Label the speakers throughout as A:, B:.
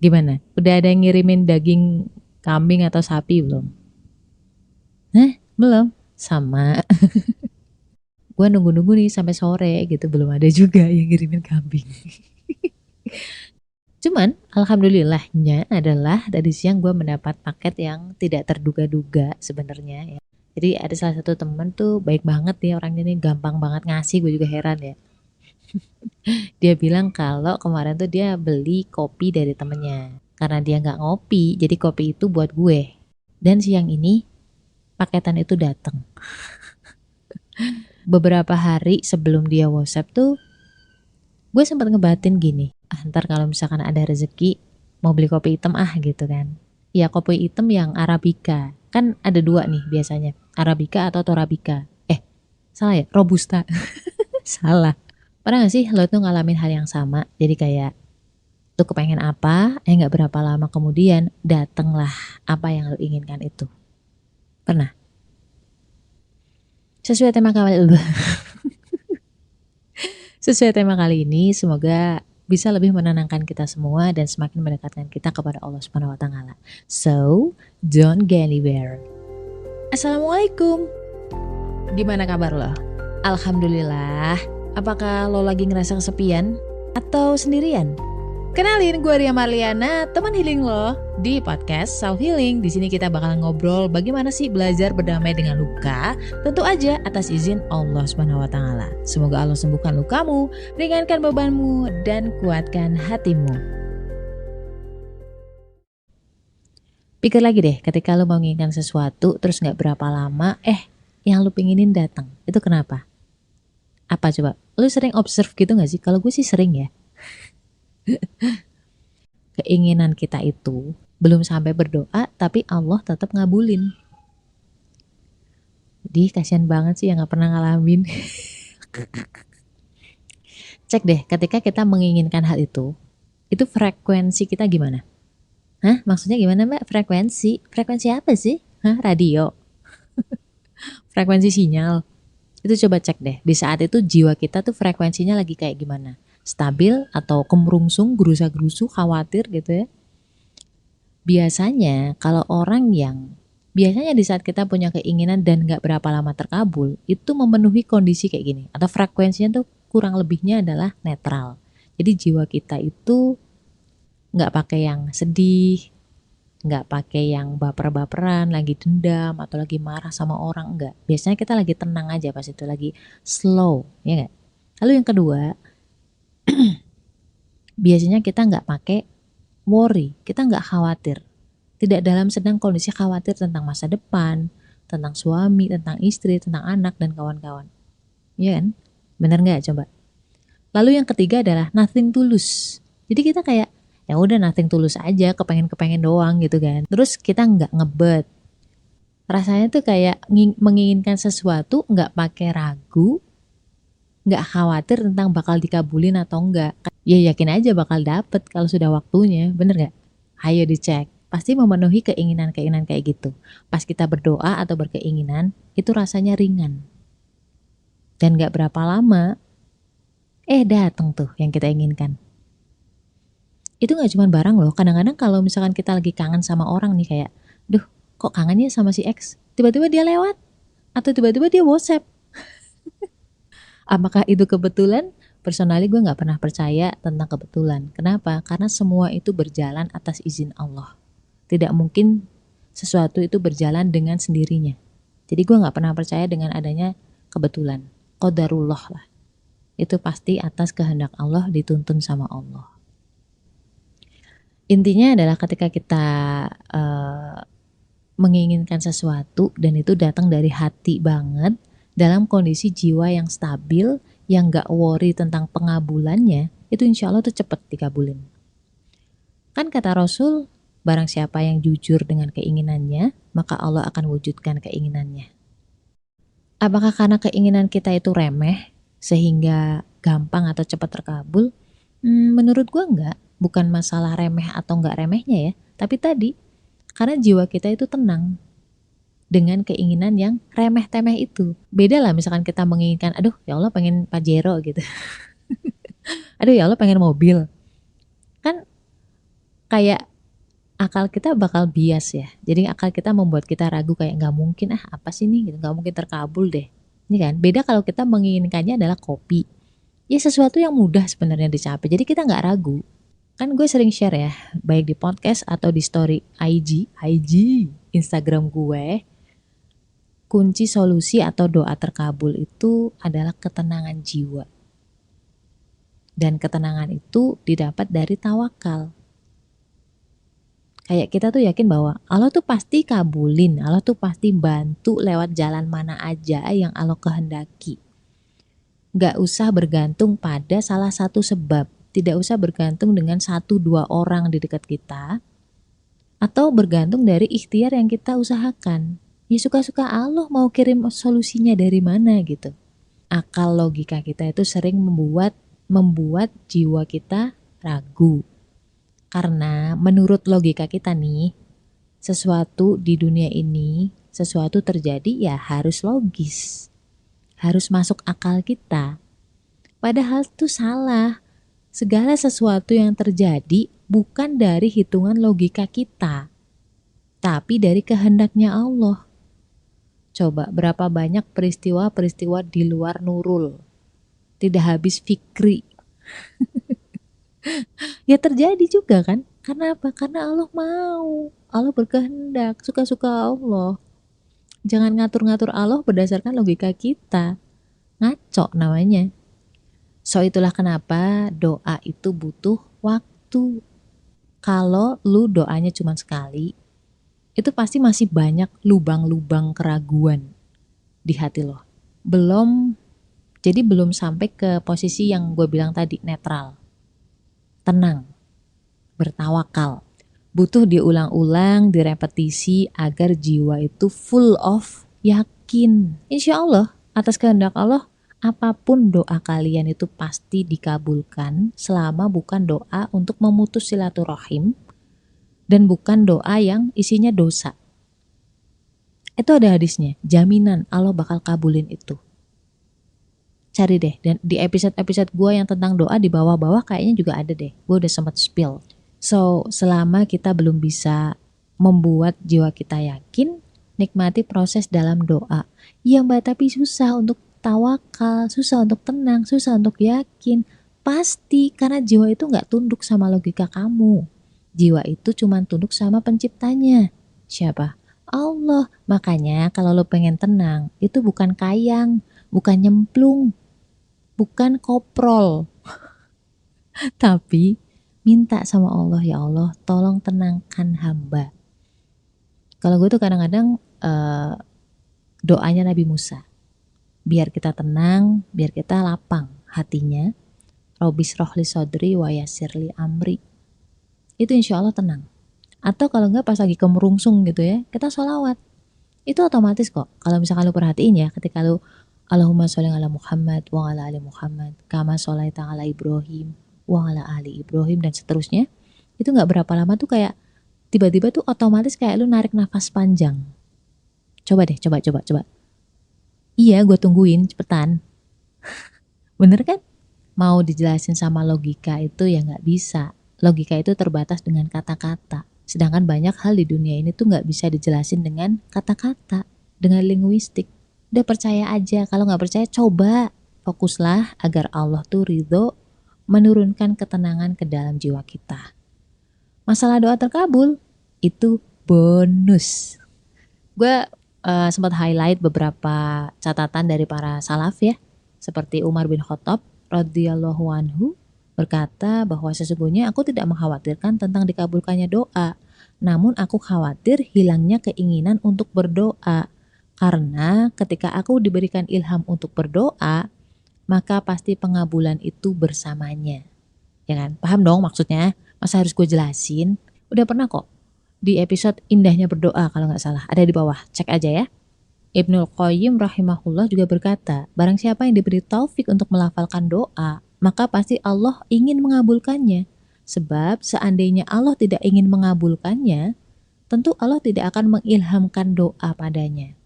A: Gimana? Udah ada yang ngirimin daging kambing atau sapi belum? Belum? Sama. Gue nunggu-nunggu nih sampai sore gitu, belum ada juga yang ngirimin kambing. Cuman alhamdulillahnya adalah tadi siang gue mendapat paket yang tidak terduga-duga sebenarnya ya. Jadi ada salah satu temen tuh baik banget ya orangnya nih, gampang banget ngasih, gue juga heran ya. Dia bilang kalau kemarin tuh dia beli kopi dari temennya. Karena dia nggak ngopi, jadi kopi itu buat gue. Dan siang ini paketan itu datang. Beberapa hari sebelum dia WhatsApp tuh, gue sempat ngebatin gini, ntar kalau misalkan ada rezeki mau beli kopi hitam gitu kan. Ya kopi hitam yang Arabica, kan ada dua nih biasanya, Arabica atau Torabika. Salah ya, Robusta. Salah. Pernah gak sih lo tuh ngalamin hal yang sama? Jadi kayak lo kepengen apa, gak berapa lama kemudian datenglah apa yang lo inginkan itu. Pernah? Sesuai tema kali ini, semoga bisa lebih menenangkan kita semua dan semakin mendekatkan kita kepada Allah Subhanahu wa taala. So, don't get anywhere. Assalamualaikum. Gimana kabar lo? Alhamdulillah. Apakah lo lagi ngerasa kesepian atau sendirian? Kenalin, gue Ria Marliana, teman healing lo di podcast Self Healing. Di sini kita bakal ngobrol bagaimana sih belajar berdamai dengan luka, tentu aja atas izin Allah Subhanahu wa taala. Semoga Allah sembuhkan lukamu, ringankan bebanmu dan kuatkan hatimu. Pikir lagi deh, ketika lo mau menginginkan sesuatu terus gak berapa lama, yang lo pinginin datang. Itu kenapa? Apa coba? Lo sering observe gitu gak sih? Kalau gue sih sering ya. Keinginan kita itu belum sampai berdoa tapi Allah tetap ngabulin. Jadi kasihan banget sih yang gak pernah ngalamin. Cek deh, ketika kita menginginkan hal itu frekuensi kita gimana? Maksudnya gimana mbak? Frekuensi apa sih? Radio? Frekuensi sinyal? Itu coba cek deh, di saat itu jiwa kita tuh frekuensinya lagi kayak gimana? Stabil atau kemerungsung, gerusa-gerusu, khawatir gitu ya. Biasanya kalau orang yang biasanya di saat kita punya keinginan dan gak berapa lama terkabul, itu memenuhi kondisi kayak gini, atau frekuensinya tuh kurang lebihnya adalah netral. Jadi jiwa kita itu gak pakai yang sedih, gak pakai yang baper-baperan, lagi dendam atau lagi marah sama orang, enggak. Biasanya kita lagi tenang aja pas itu, lagi slow, ya gak? Lalu yang kedua, biasanya kita nggak pakai worry, kita nggak khawatir, tidak dalam sedang kondisi khawatir tentang masa depan, tentang suami, tentang istri, tentang anak dan kawan-kawan, ya kan? Bener nggak coba? Lalu yang ketiga adalah nothing tulus. Jadi kita kayak ya udah nothing tulus aja, kepengen doang gitu kan. Terus kita nggak ngebet, rasanya tuh kayak menginginkan sesuatu nggak pakai ragu, nggak khawatir tentang bakal dikabulin atau enggak. Ya yakin aja bakal dapet kalau sudah waktunya, bener gak? Ayo dicek, pasti memenuhi keinginan-keinginan kayak gitu. Pas kita berdoa atau berkeinginan, itu rasanya ringan. Dan gak berapa lama, datang tuh yang kita inginkan. Itu gak cuma barang loh, kadang-kadang kalau misalkan kita lagi kangen sama orang nih kayak, duh kok kangennya sama si X, tiba-tiba dia lewat, atau tiba-tiba dia WhatsApp. Apakah itu kebetulan? Personally gue gak pernah percaya tentang kebetulan. Kenapa? Karena semua itu berjalan atas izin Allah. Tidak mungkin sesuatu itu berjalan dengan sendirinya. Jadi gue gak pernah percaya dengan adanya kebetulan. Qadarullah lah. Itu pasti atas kehendak Allah, dituntun sama Allah. Intinya adalah ketika kita menginginkan sesuatu dan itu datang dari hati banget, dalam kondisi jiwa yang stabil, yang gak worry tentang pengabulannya, itu insya Allah tuh cepet dikabulin. Kan kata Rasul, barang siapa yang jujur dengan keinginannya, maka Allah akan wujudkan keinginannya. Apakah karena keinginan kita itu remeh, sehingga gampang atau cepat terkabul? Menurut gue enggak, bukan masalah remeh atau enggak remehnya ya, tapi tadi, karena jiwa kita itu tenang dengan keinginan yang remeh-temeh itu. Beda lah misalkan kita menginginkan, aduh ya Allah pengen Pajero gitu. Aduh ya Allah pengen mobil. Kan kayak akal kita bakal bias ya. Jadi akal kita membuat kita ragu kayak nggak mungkin apa sih nih gitu, nggak mungkin terkabul deh. Ini kan beda kalau kita menginginkannya adalah kopi. Ya sesuatu yang mudah sebenarnya dicapai. Jadi kita nggak ragu. Kan gue sering share ya, baik di podcast atau di story IG, Instagram gue, kunci solusi atau doa terkabul itu adalah ketenangan jiwa. Dan ketenangan itu didapat dari tawakal. Kayak kita tuh yakin bahwa Allah tuh pasti kabulin, Allah tuh pasti bantu lewat jalan mana aja yang Allah kehendaki. Gak usah bergantung pada salah satu sebab. Tidak usah bergantung dengan 1-2 orang di dekat kita. Atau bergantung dari ikhtiar yang kita usahakan. Ya suka-suka Allah mau kirim solusinya dari mana gitu. Akal logika kita itu sering membuat jiwa kita ragu. Karena menurut logika kita nih, sesuatu di dunia ini, sesuatu terjadi ya harus logis. Harus masuk akal kita. Padahal itu salah. Segala sesuatu yang terjadi bukan dari hitungan logika kita, tapi dari kehendaknya Allah. Coba berapa banyak peristiwa-peristiwa di luar Nurul. Tidak habis fikri. Ya terjadi juga kan? Karena apa? Karena Allah mau. Allah berkehendak, suka-suka Allah. Jangan ngatur-ngatur Allah berdasarkan logika kita. Ngaco namanya. So itulah kenapa doa itu butuh waktu. Kalau lu doanya cuma sekali, itu pasti masih banyak lubang-lubang keraguan di hati lo. Jadi belum sampai ke posisi yang gue bilang tadi, netral. Tenang, bertawakal. Butuh diulang-ulang, direpetisi agar jiwa itu full of yakin. Insya Allah, atas kehendak Allah, apapun doa kalian itu pasti dikabulkan selama bukan doa untuk memutus silaturahim dan bukan doa yang isinya dosa. Itu ada hadisnya, jaminan Allah bakal kabulin itu. Cari deh, dan di episode-episode gue yang tentang doa di bawah-bawah kayaknya juga ada deh. Gue udah sempat spill. So, selama kita belum bisa membuat jiwa kita yakin, nikmati proses dalam doa. Iya mbak, tapi susah untuk tawakal, susah untuk tenang, susah untuk yakin. Pasti karena jiwa itu gak tunduk sama logika kamu. Jiwa itu cuma tunduk sama penciptanya. Siapa? Allah. Makanya kalau lo pengen tenang, itu bukan kayang, bukan nyemplung, bukan koprol. Tapi minta sama Allah, ya Allah tolong tenangkan hamba. Kalau gue tuh kadang-kadang doanya Nabi Musa. Biar kita tenang, biar kita lapang hatinya. Robis rohli sodri wa yasirli amri. Itu insya Allah tenang. Atau kalau enggak pas lagi kemerungsung gitu ya, kita sholawat. Itu otomatis kok. Kalau misalkan lu perhatiin ya, ketika lu Allahumma sholli ala Muhammad wa ala ali Muhammad kama sholaita ala Ibrahim wa ala ali Ibrahim dan seterusnya, itu gak berapa lama tuh kayak tiba-tiba tuh otomatis kayak lu narik nafas panjang. Coba deh, coba. Iya, gue tungguin, cepetan. Bener kan? Mau dijelasin sama logika itu ya gak bisa. Logika itu terbatas dengan kata-kata. Sedangkan banyak hal di dunia ini tuh gak bisa dijelasin dengan kata-kata, dengan linguistik. Udah percaya aja, kalau gak percaya coba. Fokuslah agar Allah tuh ridho menurunkan ketenangan ke dalam jiwa kita. Masalah doa terkabul, itu bonus. Gue sempat highlight beberapa catatan dari para salaf ya, seperti Umar bin Khattab radhiyallahu anhu berkata bahwa sesungguhnya aku tidak mengkhawatirkan tentang dikabulkannya doa, namun aku khawatir hilangnya keinginan untuk berdoa, karena ketika aku diberikan ilham untuk berdoa, maka pasti pengabulan itu bersamanya. Ya kan? Paham dong maksudnya? Masa harus gue jelasin? Udah pernah kok di episode Indahnya Berdoa kalau gak salah, ada di bawah, cek aja ya. Ibnul Qayyim rahimahullah juga berkata, barang siapa yang diberi taufik untuk melafalkan doa, maka pasti Allah ingin mengabulkannya. Sebab seandainya Allah tidak ingin mengabulkannya, tentu Allah tidak akan mengilhamkan doa padanya.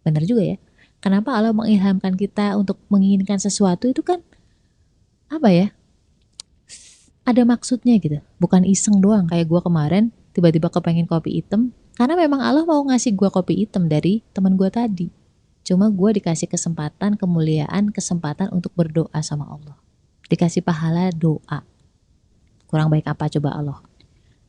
A: Benar juga ya. Kenapa Allah mengilhamkan kita untuk menginginkan sesuatu itu kan apa ya? ada maksudnya gitu, bukan iseng doang kayak gue kemarin tiba-tiba kepengen kopi hitam karena memang Allah mau ngasih gue kopi hitam dari teman gue tadi. Cuma gue dikasih kesempatan, kemuliaan, kesempatan untuk berdoa sama Allah, dikasih pahala doa. Kurang baik apa coba Allah.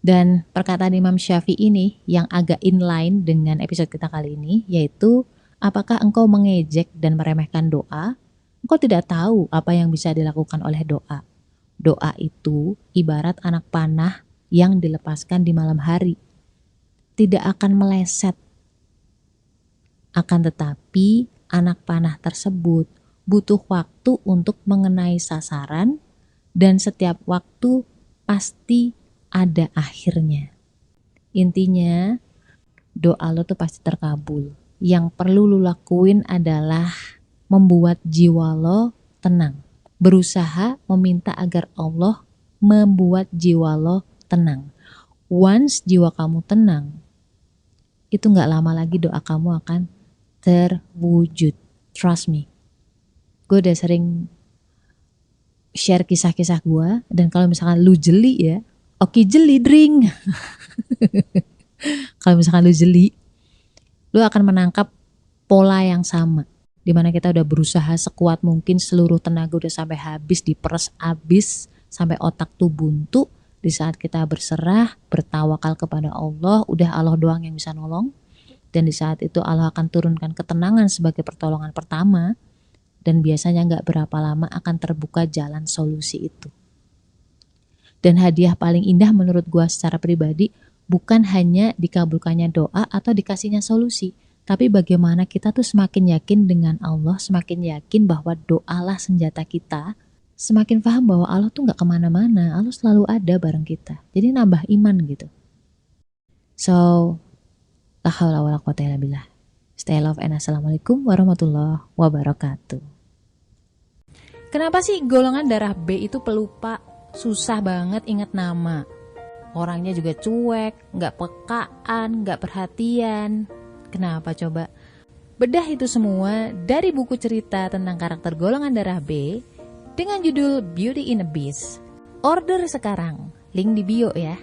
A: Dan perkataan Imam Syafi'i ini yang agak inline dengan episode kita kali ini, yaitu apakah engkau mengejek dan meremehkan doa? Engkau tidak tahu apa yang bisa dilakukan oleh doa. Doa itu ibarat anak panah yang dilepaskan di malam hari. Tidak akan meleset. Akan tetapi anak panah tersebut butuh waktu untuk mengenai sasaran dan setiap waktu pasti ada akhirnya. Intinya doa lo tuh pasti terkabul. Yang perlu lo lakuin adalah membuat jiwa lo tenang. Berusaha meminta agar Allah membuat jiwa lo tenang. Once jiwa kamu tenang, itu gak lama lagi doa kamu akan terwujud. Trust me. Gue udah sering share kisah-kisah gue, dan kalau misalkan lu jeli ya, oke jeli drink. Kalau misalkan lu jeli, lu akan menangkap pola yang sama. Dimana kita udah berusaha sekuat mungkin, seluruh tenaga udah sampai habis, diperes habis, sampai otak tuh buntu. Di saat kita berserah, bertawakal kepada Allah, udah Allah doang yang bisa nolong. Dan di saat itu Allah akan turunkan ketenangan sebagai pertolongan pertama. Dan biasanya gak berapa lama akan terbuka jalan solusi itu. Dan hadiah paling indah menurut gua secara pribadi, bukan hanya dikabulkannya doa atau dikasihnya solusi, tapi bagaimana kita tuh semakin yakin dengan Allah, semakin yakin bahwa doalah senjata kita, semakin paham bahwa Allah tuh gak kemana-mana, Allah selalu ada bareng kita. Jadi nambah iman gitu. So, la haula wala quwwata illa billah. Stay love and assalamualaikum warahmatullahi wabarakatuh. Kenapa sih golongan darah B itu pelupa? Susah banget ingat nama. Orangnya juga cuek, gak pekaan, gak perhatian. Kenapa coba? Bedah itu semua dari buku cerita tentang karakter golongan darah B dengan judul Beauty in a Beast. Order sekarang, link di bio ya.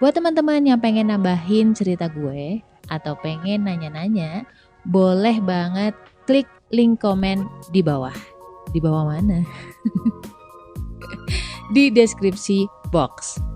A: Buat teman-teman yang pengen nambahin cerita gue atau pengen nanya-nanya, boleh banget klik link komen di bawah. Di bawah mana? Di deskripsi box.